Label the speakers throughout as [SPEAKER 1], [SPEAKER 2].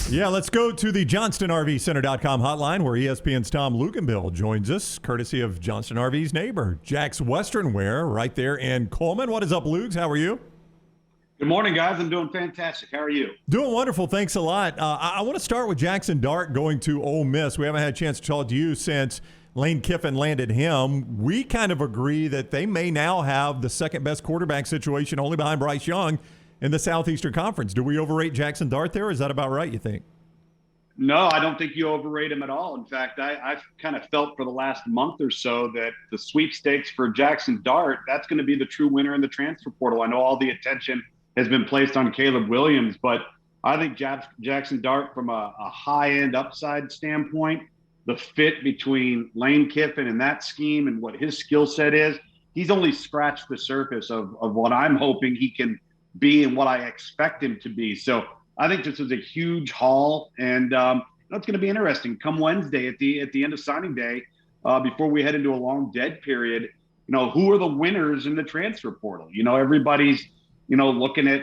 [SPEAKER 1] Yeah, let's go to the JohnstonRVCenter.com hotline where ESPN's Tom Luginbill joins us, courtesy of Johnston RV's neighbor, Jack's Western Wear, right there in Coleman. What is up, Lugs? How are you?
[SPEAKER 2] Good morning, guys. I'm doing fantastic. How are you?
[SPEAKER 1] Doing wonderful. Thanks a lot. I want to start with Jackson Dart going to Ole Miss. We haven't had a chance to talk to you since Lane Kiffin landed him. We kind of agree that they may now have the second-best quarterback situation only behind Bryce Young in the Southeastern Conference. Do we overrate Jackson Dart there? Is that about right, you think?
[SPEAKER 2] No, I don't think you overrate him at all. In fact, I've kind of felt for the last month or so that the sweepstakes for Jackson Dart, that's going to be the true winner in the transfer portal. I know all the attention has been placed on Caleb Williams, but I think Jackson Dart, from a high-end upside standpoint, the fit between Lane Kiffin and that scheme and what his skill set is, he's only scratched the surface of what I'm hoping he can be and what I expect him to be. So I think this is a huge haul, and it's going to be interesting. Come Wednesday at the end of signing day, before we head into a long dead period, who are the winners in the transfer portal? Everybody's looking at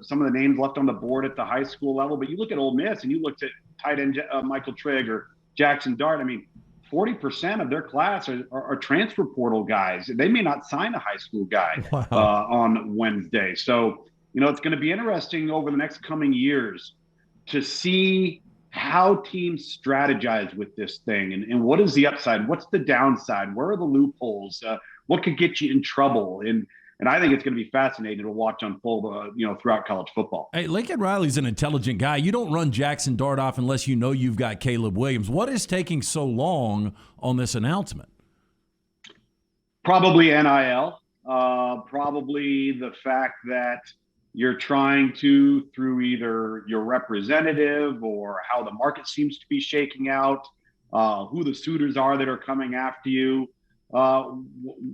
[SPEAKER 2] some of the names left on the board at the high school level, but you look at Ole Miss and you looked at tight end Michael Trigg or Jackson Dart. I mean, 40% of their class are transfer portal guys. They may not sign a high school guy on Wednesday. So, it's going to be interesting over the next coming years to see how teams strategize with this thing and what is the upside? What's the downside? Where are the loopholes? What could get you in trouble? And I think it's going to be fascinating to watch unfold, throughout college football.
[SPEAKER 3] Hey, Lincoln Riley's an intelligent guy. You don't run Jackson Dart off unless you know you've got Caleb Williams. What is taking so long on this announcement?
[SPEAKER 2] Probably NIL. Probably the fact that you're trying to, through either your representative or how the market seems to be shaking out, who the suitors are that are coming after you.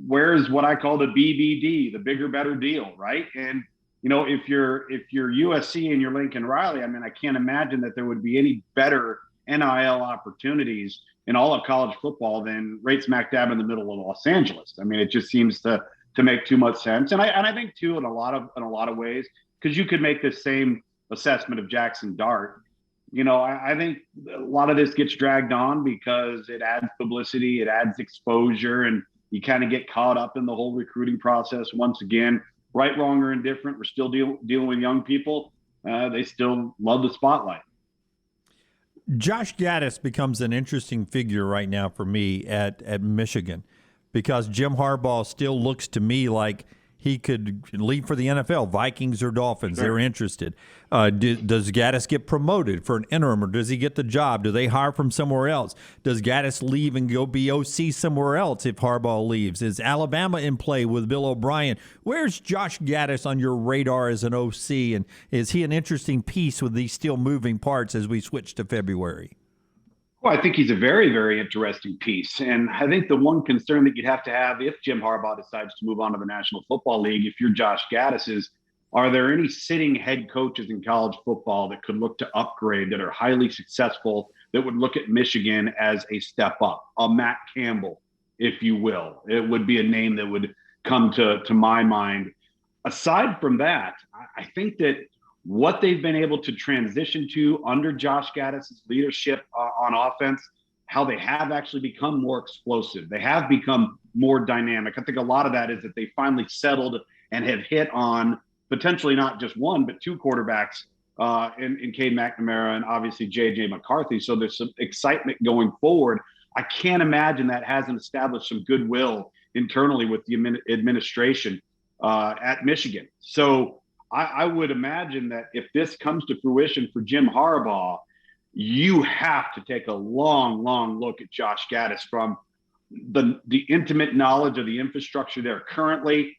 [SPEAKER 2] Where's what I call the BBD, the bigger, better deal, right? And if you're USC and you're Lincoln Riley, I mean, I can't imagine that there would be any better NIL opportunities in all of college football than right smack dab in the middle of Los Angeles. I mean, it just seems to make too much sense, and I think too in a lot of ways, because you could make the same assessment of Jackson Dart. I think a lot of this gets dragged on because it adds publicity, it adds exposure, and you kind of get caught up in the whole recruiting process. Once again, right, wrong, or indifferent, we're still dealing with young people. They still love the spotlight.
[SPEAKER 4] Josh Gaddis becomes an interesting figure right now for me at Michigan, because Jim Harbaugh still looks to me like he could leave for the NFL, Vikings or Dolphins. Sure. They're interested. Does Gaddis get promoted for an interim, or does he get the job? Do they hire from somewhere else? Does Gaddis leave and go be OC somewhere else if Harbaugh leaves? Is Alabama in play with Bill O'Brien? Where's Josh Gaddis on your radar as an OC, and is he an interesting piece with these still moving parts as we switch to February?
[SPEAKER 2] Well, I think he's a very, very interesting piece. And I think the one concern that you'd have to have if Jim Harbaugh decides to move on to the National Football League, if you're Josh Gaddis, is are there any sitting head coaches in college football that could look to upgrade, that are highly successful, that would look at Michigan as a step up? A Matt Campbell, if you will. It would be a name that would come to my mind. Aside from that, I think that what they've been able to transition to under Josh Gaddis' leadership on offense, how they have actually become more explosive. They have become more dynamic. I think a lot of that is that they finally settled and have hit on potentially not just one, but two quarterbacks in Cade McNamara and obviously J.J. McCarthy. So there's some excitement going forward. I can't imagine that hasn't established some goodwill internally with the administration at Michigan. So I would imagine that if this comes to fruition for Jim Harbaugh, you have to take a long, long look at Josh Gaddis from the intimate knowledge of the infrastructure there currently.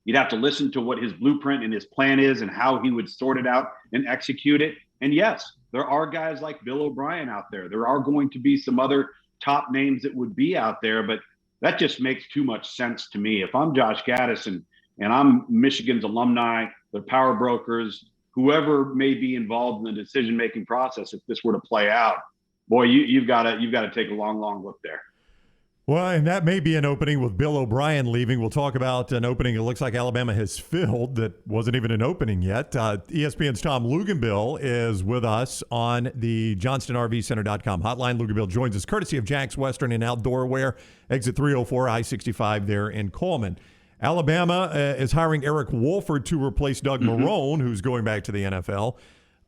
[SPEAKER 2] You'd have to listen to what his blueprint and his plan is and how he would sort it out and execute it. And yes, there are guys like Bill O'Brien out there. There are going to be some other top names that would be out there, but that just makes too much sense to me. If I'm Josh Gaddis and I'm Michigan's alumni, the power brokers, whoever may be involved in the decision-making process, if this were to play out, boy, you've got to take a long, long look there.
[SPEAKER 1] Well, and that may be an opening with Bill O'Brien leaving. We'll talk about an opening it looks like Alabama has filled that wasn't even an opening yet. ESPN's Tom Luginbill is with us on the JohnstonRVCenter.com hotline. Luginbill joins us courtesy of Jack's Western and Outdoor Wear, exit 304 I-65 there in Coleman. Alabama is hiring Eric Wolford to replace Doug Marrone, who's going back to the NFL.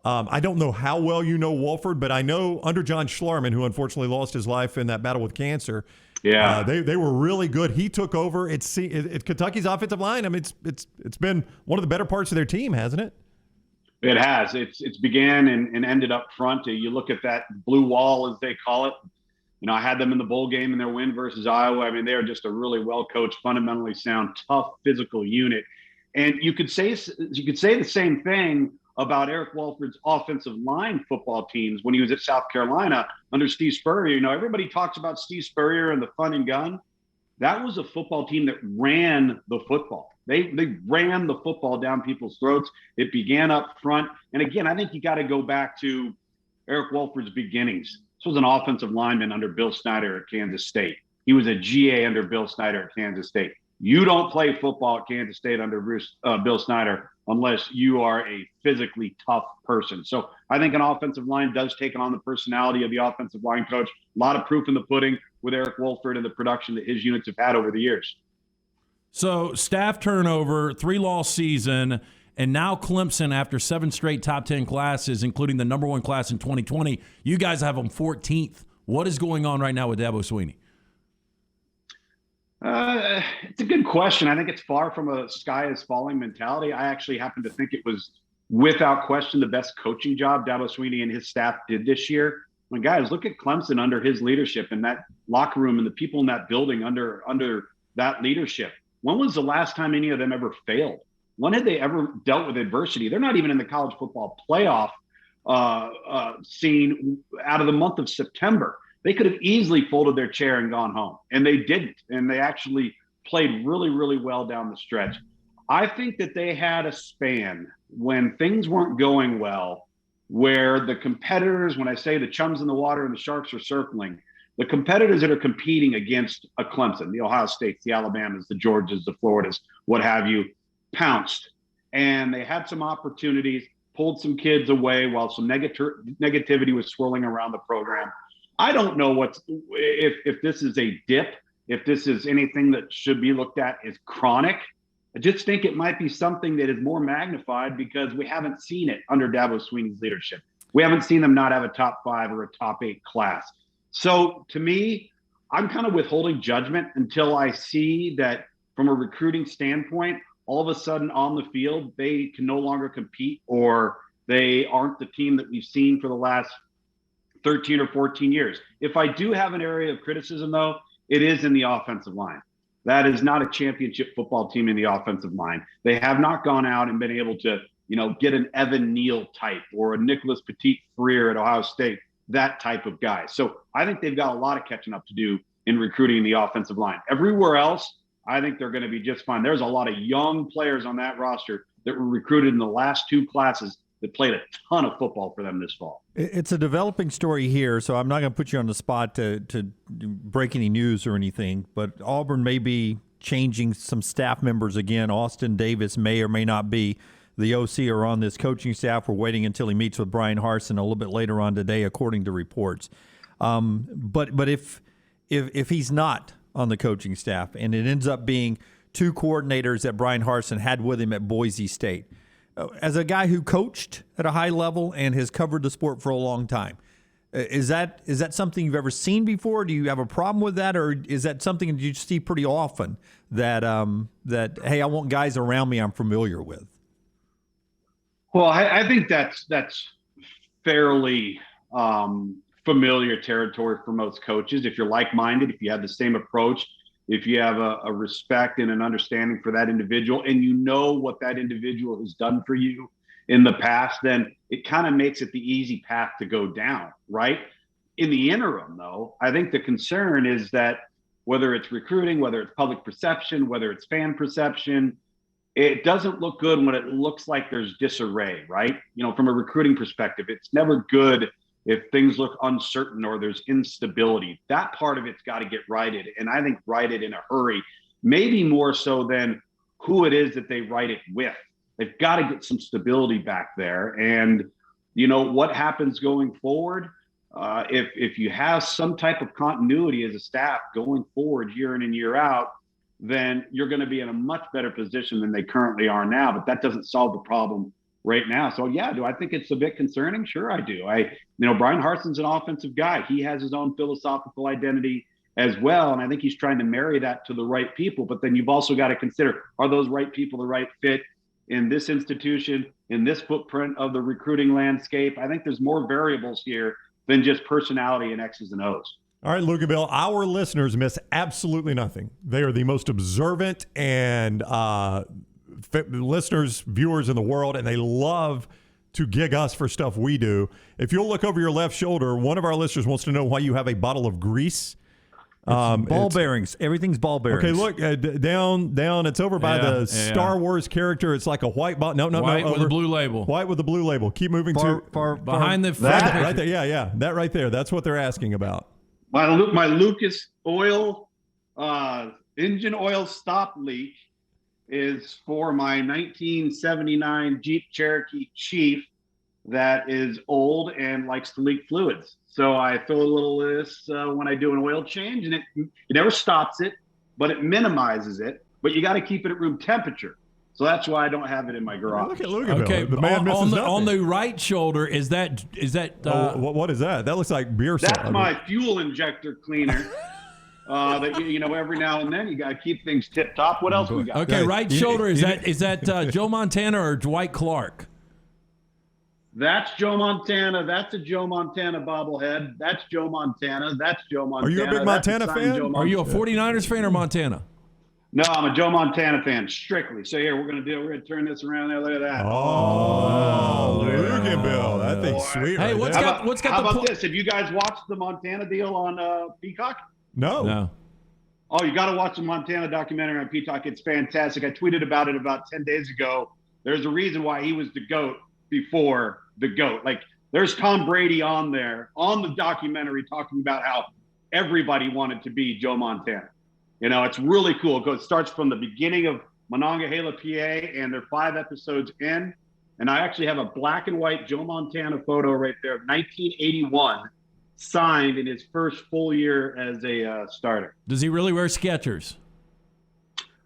[SPEAKER 1] I don't know how well you know Wolford, but I know under John Schlarman, who unfortunately lost his life in that battle with cancer.
[SPEAKER 2] Yeah,
[SPEAKER 1] they were really good. He took over. It's Kentucky's offensive line. I mean, it's been one of the better parts of their team, hasn't it?
[SPEAKER 2] it has. It's began and ended up front. You look at that blue wall, as they call it. You know, I had them in the bowl game in their win versus Iowa. I mean, they are just a really well-coached, fundamentally sound, tough, physical unit. And you could say the same thing about Eric Wolford's offensive line football teams when he was at South Carolina under Steve Spurrier. You know, everybody talks about Steve Spurrier and the fun and gun. That was a football team that ran the football. They ran the football down people's throats. It began up front. And again, I think you got to go back to Eric Wolford's beginnings. This was an offensive lineman under Bill Snyder at Kansas State. He was a GA under Bill Snyder at Kansas State. You don't play football at Kansas State under Bill Snyder unless you are a physically tough person. So I think an offensive line does take on the personality of the offensive line coach. A lot of proof in the pudding with Eric Wolford and the production that his units have had over the years.
[SPEAKER 3] So staff turnover, 3-loss season, and now Clemson, after 7 straight top 10 classes, including the number 1 class in 2020, you guys have them 14th. What is going on right now with Dabo Swinney?
[SPEAKER 2] It's a good question. I think it's far from a sky is falling mentality. I actually happen to think it was, without question, the best coaching job Dabo Swinney and his staff did this year. When guys, look at Clemson under his leadership and that locker room and the people in that building under that leadership. When was the last time any of them ever failed? When had they ever dealt with adversity? They're not even in the college football playoff scene out of the month of September. They could have easily folded their chair and gone home, and they didn't. And they actually played really, really well down the stretch. I think that they had a span when things weren't going well, where the competitors, when I say the chums in the water and the sharks are circling, the competitors that are competing against a Clemson, the Ohio States, the Alabamas, the Georgias, the Floridas, what have you, pounced. And they had some opportunities, pulled some kids away while some negativity was swirling around the program. I don't know if this is a dip, if this is anything that should be looked at as chronic. I just think it might be something that is more magnified because we haven't seen it under Dabo Swinney's leadership. We haven't seen them not have a top 5 or a top 8 class. So to me, I'm kind of withholding judgment until I see that from a recruiting standpoint, all of a sudden on the field, they can no longer compete, or they aren't the team that we've seen for the last 13 or 14 years. If I do have an area of criticism, though, it is in the offensive line. That is not a championship football team in the offensive line. They have not gone out and been able to, get an Evan Neal type or a Nicholas Petit-Frere at Ohio State, that type of guy. So I think they've got a lot of catching up to do in recruiting the offensive line. Everywhere else, I think they're going to be just fine. There's a lot of young players on that roster that were recruited in the last 2 classes that played a ton of football for them this fall.
[SPEAKER 4] It's a developing story here, so I'm not going to put you on the spot to break any news or anything, but Auburn may be changing some staff members again. Austin Davis may or may not be the OC or on this coaching staff. We're waiting until he meets with Brian Harsin a little bit later on today, according to reports. But if he's not on the coaching staff and it ends up being 2 coordinators that Brian Harsin had with him at Boise State, as a guy who coached at a high level and has covered the sport for a long time, is that something you've ever seen before? Do you have a problem with that, or is that something that you see pretty often that hey, I want guys around me I'm familiar with?
[SPEAKER 2] Well, I think that's fairly familiar territory for most coaches. If you're like-minded, if you have the same approach, if you have a respect and an understanding for that individual, and you know what that individual has done for you in the past, then it kind of makes it the easy path to go down, right? In the interim, though, I think the concern is that whether it's recruiting, whether it's public perception, whether it's fan perception, it doesn't look good when it looks like there's disarray, right? From a recruiting perspective, it's never good if things look uncertain or there's instability. That part of it's got to get righted, and I think righted in a hurry, maybe more so than who it is that they write it with. They've got to get some stability back there. And, what happens going forward, if you have some type of continuity as a staff going forward year in and year out, then you're going to be in a much better position than they currently are now. But that doesn't solve the problem right now. So, yeah, do I think it's a bit concerning? Sure, I do. Brian Harsin's an offensive guy. He has his own philosophical identity as well. And I think he's trying to marry that to the right people. But then you've also got to consider, are those right people the right fit in this institution, in this footprint of the recruiting landscape? I think there's more variables here than just personality and X's and O's.
[SPEAKER 1] All right, Luginbill, our listeners miss absolutely nothing. They are the most observant and listeners, viewers in the world, and they love to gig us for stuff we do. If you'll look over your left shoulder, one of our listeners wants to know why you have a bottle of grease.
[SPEAKER 4] Ball bearings. Everything's ball bearings.
[SPEAKER 1] Okay, look, down. It's over by the Star Wars character. It's like a white bottle. No,
[SPEAKER 3] white
[SPEAKER 1] over.
[SPEAKER 3] with a blue label.
[SPEAKER 1] White with a blue label. Keep moving
[SPEAKER 3] far behind the
[SPEAKER 1] that right there. Yeah, that right there. That's what they're asking about.
[SPEAKER 2] My Lucas Oil engine oil stop leak is for my 1979 Jeep Cherokee Chief that is old and likes to leak fluids. So I fill a little of this when I do an oil change, and it never stops it, but it minimizes it. But you got to keep it at room temperature. So that's why I don't have it in my garage.
[SPEAKER 1] Look at
[SPEAKER 3] okay,
[SPEAKER 1] the man
[SPEAKER 3] on the right shoulder is that
[SPEAKER 1] what is that? That looks like beer salt.
[SPEAKER 2] That's my fuel injector cleaner. That every now and then you got to keep things tip top. What else we got?
[SPEAKER 3] Okay, right shoulder is that Joe Montana or Dwight Clark?
[SPEAKER 2] That's Joe Montana. That's a Joe Montana bobblehead. That's Joe Montana. That's Joe Montana.
[SPEAKER 1] Are you a big Montana fan?
[SPEAKER 3] Are you a 49ers fan or Montana?
[SPEAKER 2] No, I'm a Joe Montana fan, strictly. So here, we're gonna turn this around there. Look at that.
[SPEAKER 1] Oh, Luginbill. That thing's sweet.
[SPEAKER 3] Hey,
[SPEAKER 1] right
[SPEAKER 2] how about this? Have you guys watched the Montana deal on Peacock?
[SPEAKER 1] No.
[SPEAKER 2] Oh, you got to watch the Montana documentary on Peacock. It's fantastic. I tweeted about it about 10 days ago. There's a reason why he was the GOAT before the GOAT. Like, there's Tom Brady on there on the documentary talking about how everybody wanted to be Joe Montana. It's really cool. It starts from the beginning of Monongahela, PA, and they're 5 episodes in. And I actually have a black and white Joe Montana photo right there of 1981, signed in his first full year as a starter.
[SPEAKER 3] Does he really wear Skechers?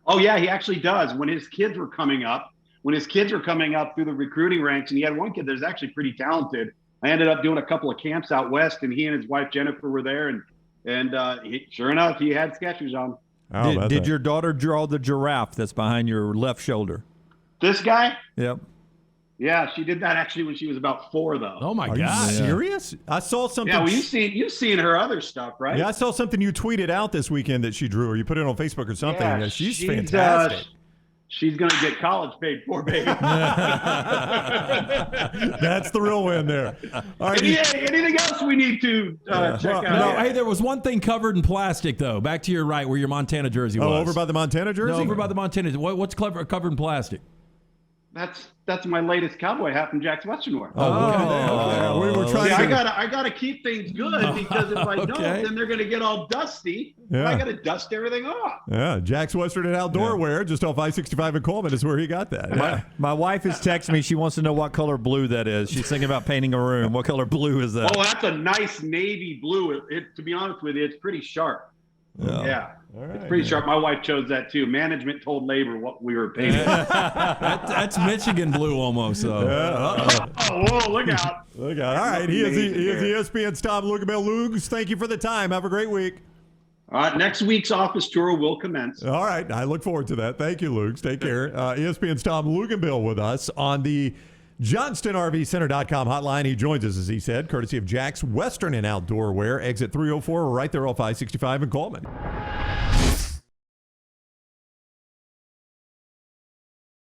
[SPEAKER 2] Oh, yeah, he actually does. When his kids were coming up through the recruiting ranks, and he had one kid that's actually pretty talented. I ended up doing a couple of camps out west, and he and his wife Jennifer were there, and sure enough, he had Skechers on.
[SPEAKER 4] Did your daughter draw the giraffe that's behind your left shoulder?
[SPEAKER 2] This guy?
[SPEAKER 4] Yep.
[SPEAKER 2] Yeah, she did that actually when she was about 4, though.
[SPEAKER 3] Oh my
[SPEAKER 1] God!
[SPEAKER 3] God!
[SPEAKER 1] Serious? I saw something.
[SPEAKER 2] Yeah, well, you've seen her other stuff, right?
[SPEAKER 1] Yeah, I saw something you tweeted out this weekend that she drew, or you put it on Facebook or something.
[SPEAKER 2] Yeah,
[SPEAKER 1] she's fantastic.
[SPEAKER 2] She's going to get college paid for, baby.
[SPEAKER 1] That's the real win there. All right.
[SPEAKER 2] Anything else we need to check out?
[SPEAKER 3] No, hey, there was one thing covered in plastic, though. Back to your right, where your Montana jersey was.
[SPEAKER 1] Oh, over by the Montana jersey?
[SPEAKER 3] No, over by the Montana. What's covered in plastic?
[SPEAKER 2] That's my latest cowboy hat from Jack's Western Wear.
[SPEAKER 1] Oh, okay. We were trying.
[SPEAKER 2] I gotta keep things good, because if I don't, then they're gonna get all dusty.
[SPEAKER 1] Yeah.
[SPEAKER 2] I gotta dust everything off.
[SPEAKER 1] Yeah, Jack's Western and Outdoor Wear, just off I-65 in Coleman, is where he got that. Yeah.
[SPEAKER 4] My wife has texted me. She wants to know what color blue that is. She's thinking about painting a room. What color blue is that?
[SPEAKER 2] Oh, that's a nice navy blue. To be honest with you, it's pretty sharp. Yeah. All right, it's pretty sharp. My wife chose that too. Management told labor what we were painting.
[SPEAKER 3] That's Michigan blue almost. So.
[SPEAKER 2] Whoa, look out.
[SPEAKER 1] Look out. All right. He is ESPN's Tom Luginbill. Lugs, thank you for the time. Have a great week.
[SPEAKER 2] All right. Next week's office tour will commence.
[SPEAKER 1] All right. I look forward to that. Thank you, Lugs. Take care. ESPN's Tom Luginbill with us on the JohnstonRVCenter.com hotline. He joins us, as he said, courtesy of Jack's Western and Outdoor Wear. Exit 304, right there off I-65 in Coleman.